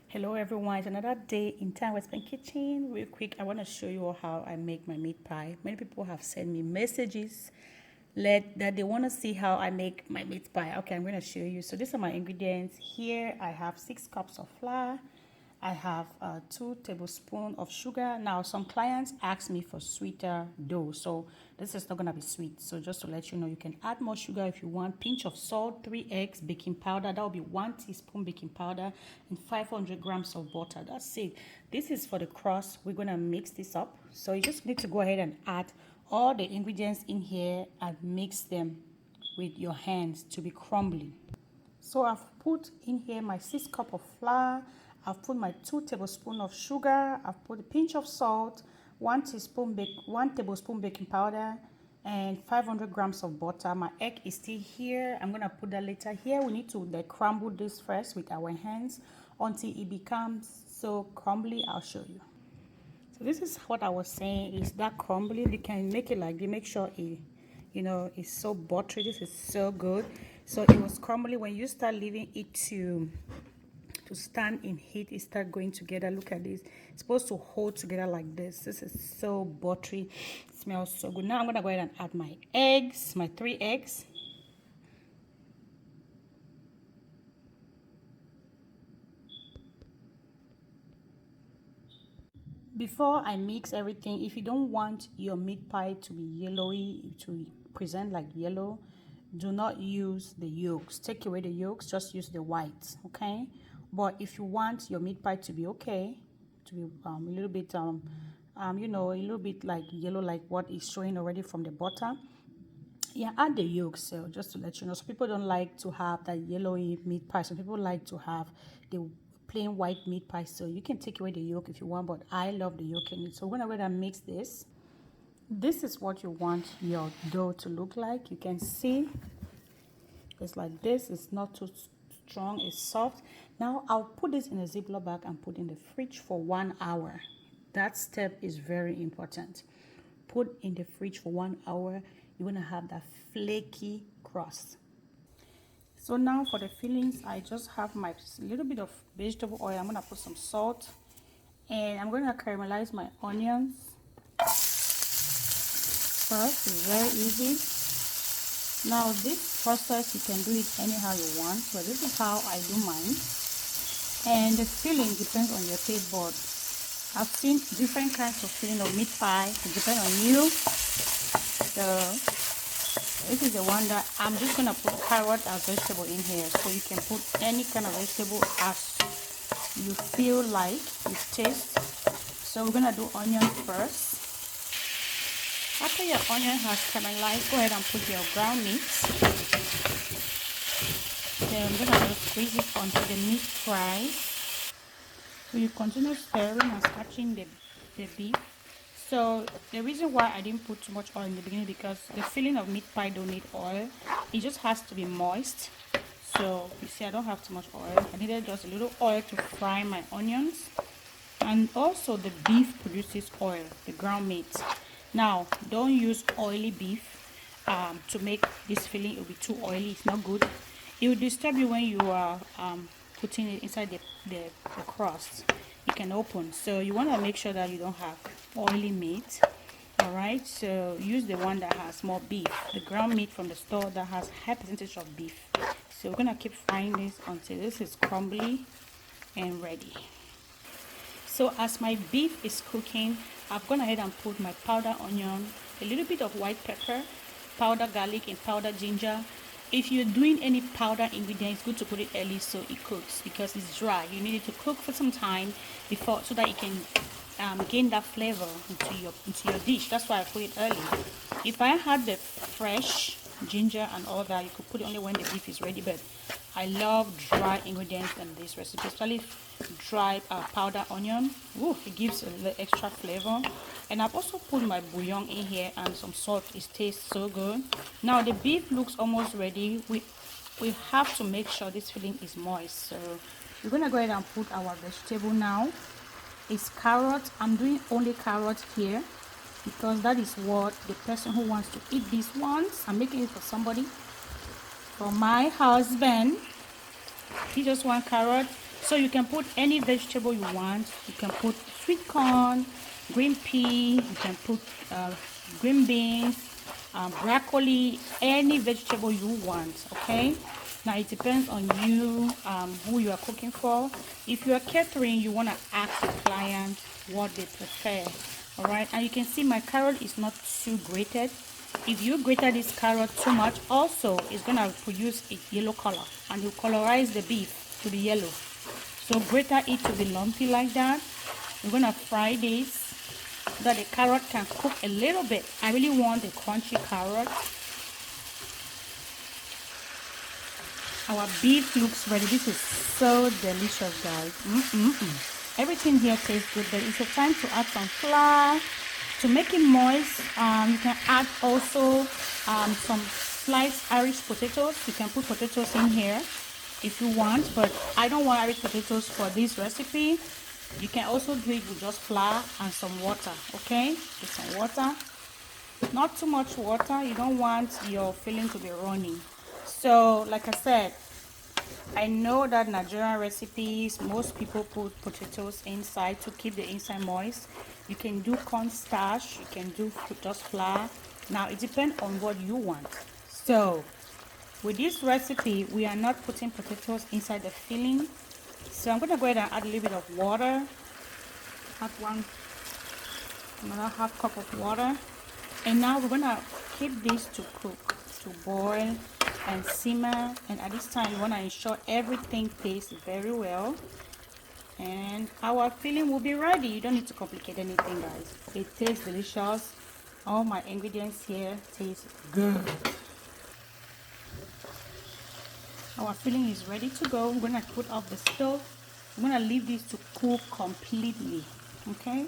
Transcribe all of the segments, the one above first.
Hello everyone, it's another day in Time Western Kitchen. Real quick, I want to show you all how I make my meat pie. Many people have sent me messages that they want to see how I make my meat pie. Okay, I'm going to show you. So these are my ingredients. Here I have 6 cups of flour. I have 2 tablespoons of sugar. Now, some clients ask me for sweeter dough, so this is not going to be sweet. So just to let you know, you can add more sugar if you want. Pinch of salt, 3 eggs, baking powder. That will be 1 teaspoon baking powder and 500 grams of butter. That's it. This is for the crust. We're going to mix this up. So you just need to go ahead and add all the ingredients in here and mix them with your hands to be crumbly. So I've put in here my 6 cup of flour. I've put my 2 tablespoons of sugar. I've put a pinch of salt, 1 tablespoon baking powder, and 500 grams of butter. My egg is still here. I'm gonna put that later. Here we need to crumble this first with our hands until it becomes so crumbly. I'll show you. So this is what I was saying, is that crumbly. You can make it like, you make sure it, it's so buttery. This is so good. So it was crumbly. When you start leaving it to stand in heat, it start going together. Look at this. It's supposed to hold together like this. This is so buttery. It smells so good. Now I'm gonna go ahead and add my eggs, my 3 eggs. Before I mix everything, if you don't want your meat pie to be yellowy, to present like yellow, do not use the yolks. Take away the yolks, just use the whites, okay? But if you want your meat pie to be okay, to be a little bit a little bit like yellow, like what is showing already from the butter, yeah, add the yolks. So just to let you know, some people don't like to have that yellowy meat pie. Some people like to have the plain white meat pie. So you can take away the yolk if you want, but I love the yolk in it. So we're gonna go ahead and mix this. This is what you want your dough to look like. You can see it's like this. It's not too strong, it's soft. Now I'll put this in a Ziploc bag and put in the fridge for 1 hour. That step is very important. Put in the fridge for 1 hour. You're gonna have that flaky crust. So now for the fillings, I just have my little bit of vegetable oil. I'm gonna put some salt, and I'm gonna caramelize my onions first. It's very easy. Now this process, you can do it anyhow you want, but this is how I do mine. And the filling depends on your taste bud. I've seen different kinds of filling of meat pie. It depends on you. So this is the one that I'm just gonna put carrot as vegetable in here. So you can put any kind of vegetable as you feel like, you taste. So we're gonna do onion first. After your onion has caramelized, go ahead and put your ground meat. Then I'm gonna just squeeze it until the meat fries. So you continue stirring and scratching the beef. So the reason why I didn't put too much oil in the beginning, because the filling of meat pie don't need oil. It just has to be moist. So you see, I don't have too much oil. I needed just a little oil to fry my onions. And also the beef produces oil, the ground meat. Now, don't use oily beef to make this filling. It will be too oily. It's not good. It will disturb you when you are putting it inside the crust. It can open. So you want to make sure that you don't have oily meat. Alright, so use the one that has more beef. The ground meat from the store that has high percentage of beef. So we're going to keep frying this until this is crumbly and ready. So as my beef is cooking, I've gone ahead and put my powdered onion, a little bit of white pepper, powdered garlic, and powdered ginger. If you're doing any powder ingredients, it's good to put it early so it cooks, because it's dry. You need it to cook for some time before, so that it can gain that flavor into your dish. That's why I put it early. If I had the fresh ginger and all that, you could put it only when the beef is ready, but I love dry ingredients in this recipe, especially dry powdered onion. Ooh, it gives a little extra flavor. And I've also put my bouillon in here and some salt. It tastes so good. Now the beef looks almost ready. We have to make sure this filling is moist. So we're gonna go ahead and put our vegetable now. It's carrot. I'm doing only carrot here because that is what the person who wants to eat this wants. I'm making it for somebody. For my husband, he just wants carrot. So you can put any vegetable you want. You can put sweet corn, green pea, you can put green beans, broccoli, any vegetable you want, okay? Now it depends on you, who you are cooking for. If you are catering, you want to ask the client what they prefer, all right? And you can see my carrot is not too grated. If you grated this carrot too much, also it's gonna produce a yellow color and you colorize the beef to the yellow. So greater it to be lumpy like that. We're gonna fry this so that the carrot can cook a little bit. I really want a crunchy carrot. Our beef looks ready. This is so delicious, guys. Everything here tastes good, but it's a time to add some flour to make it moist. You can add also some sliced Irish potatoes. You can put potatoes in here if you want, but I don't want Irish potatoes for this recipe. You can also do it with just flour and some water, okay? With some water, not too much water. You don't want your filling to be runny. So like I said, I know that Nigerian recipes, most people put potatoes inside to keep the inside moist. You can do cornstarch, you can do just flour. Now it depends on what you want. So with this recipe, we are not putting potatoes inside the filling. So I'm going to go ahead and add a little bit of water. Add another half cup of water. And now we're going to keep this to cook, to boil and simmer. And at this time, you want to ensure everything tastes very well. And our filling will be ready. You don't need to complicate anything, guys. It tastes delicious. All my ingredients here taste good. Our filling is ready to go. I'm going to put off the stove. I'm going to leave this to cook completely, okay?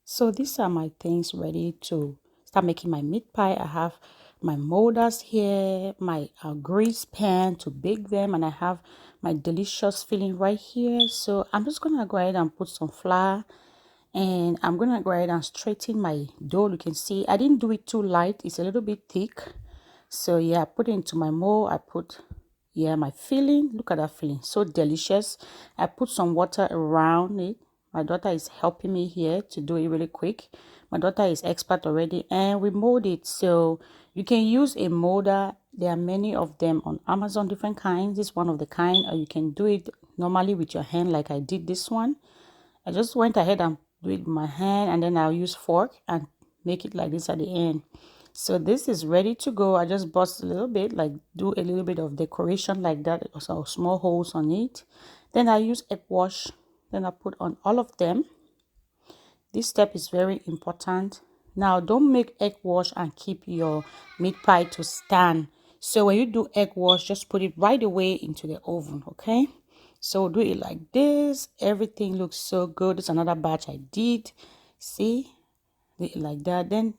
So these are my things ready to start making my meat pie. I have my molders here, my grease pan to bake them, and I have my delicious filling right here. So I'm just going to go ahead and put some flour, and I'm going to go ahead and straighten my dough. You can see I didn't do it too light. It's a little bit thick. So yeah, I put it into my mold. I put my filling. Look at that filling, so delicious. I put some water around it. My daughter is helping me here to do it really quick. My daughter is expert already, and we mold it. So you can use a molder. There are many of them on Amazon, different kinds. This is one of the kind, or you can do it normally with your hand like I did this one. I just went ahead and do it with my hand, and then I'll use fork and make it like this at the end. So this is ready to go. I just bust a little bit, like do a little bit of decoration like that, so small holes on it. Then I use egg wash. Then I put on all of them. This step is very important. Now don't make egg wash and keep your meat pie to stand. So when you do egg wash, just put it right away into the oven, okay? So do it like this. Everything looks so good. It's another batch I did. See? Like that. Then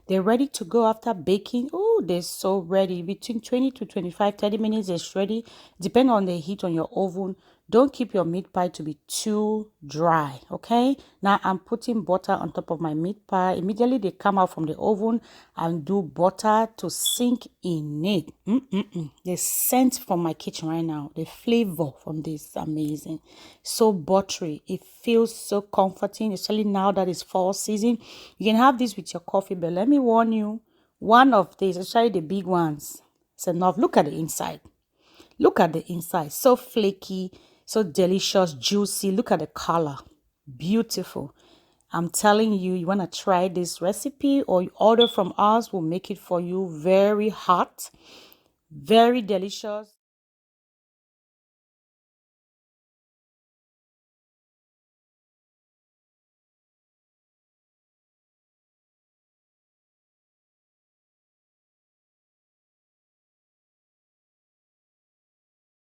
they're ready to go after baking. Oh, they're so ready. Between 20 to 25 30 minutes it's ready, depend on the heat on your oven. Don't keep your meat pie to be too dry, okay? Now I'm putting butter on top of my meat pie. Immediately they come out from the oven and do butter to sink in it. The scent from my kitchen right now, the flavor from this is amazing. So buttery. It feels so comforting, especially now that it's fall season. You can have this with your coffee, but let me warn you, one of these, especially the big ones, it's enough. Look at the inside. Look at the inside. So flaky, so delicious, juicy. Look at the color. Beautiful. I'm telling you, you want to try this recipe or you order from us, we'll make it for you. Very hot, very delicious.